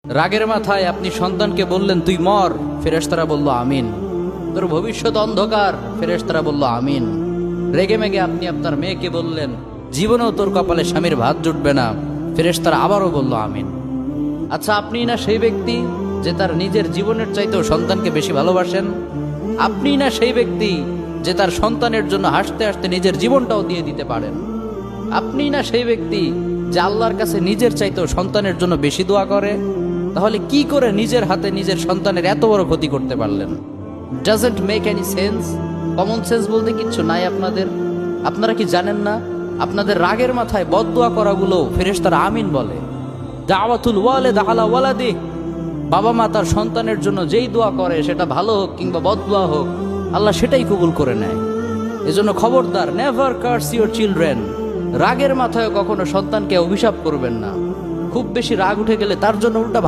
রাগের মাথায় আপনি সন্তানকে বললেন তুই মর, ফেরেশতারা বলল আমিন। তোর ভবিষ্যৎ অন্ধকার, ফেরেশতারা বলল আমিন। রেগে মেগে আপনি আপনার মেয়েকে বললেন জীবনেও তোর কপালে স্বামীর ভাত জুটবে না, ফেরেশতারা আবারও বলল আমিন। আচ্ছা, আপনি না সেই ব্যক্তি যে তার নিজের জীবনের চাইতেও সন্তানকে বেশি ভালোবাসেন? আপনি না সেই ব্যক্তি যে তার সন্তানের জন্য হাসতে হাসতে নিজের জীবনটাও দিয়ে দিতে পারেন? আপনি না সেই ব্যক্তি যে আল্লাহর কাছে নিজের চাইতেও সন্তানের জন্য বেশি দোয়া করে? তাহলে কি করে নিজের হাতে নিজের সন্তানের এত বড় ক্ষতি করতে পারলেন? Doesn't make any sense. Common sense বলতে কিচ্ছু নাই আপনাদের? আপনারা কি জানেন না আপনাদের রাগের মাথায় বদদোয়া করাগুলো ফেরেশতারা আমিন বলে? দাওয়াতুল ওয়ালিদ আলা ওয়ালাদি, বাবা মা তার সন্তানের জন্য যেই দোয়া করে সেটা ভালো হোক কিংবা বদদোয়া হোক, আল্লাহ সেটাই কবুল করে নেয়। এজন্য খবরদার, নেভার কার্স ইউর চিলড্রেন। রাগের মাথায় কখনো সন্তানকে অভিশাপ করবেন না। খুব বেশি রাগ উঠে গেলে তার জন্য উল্টা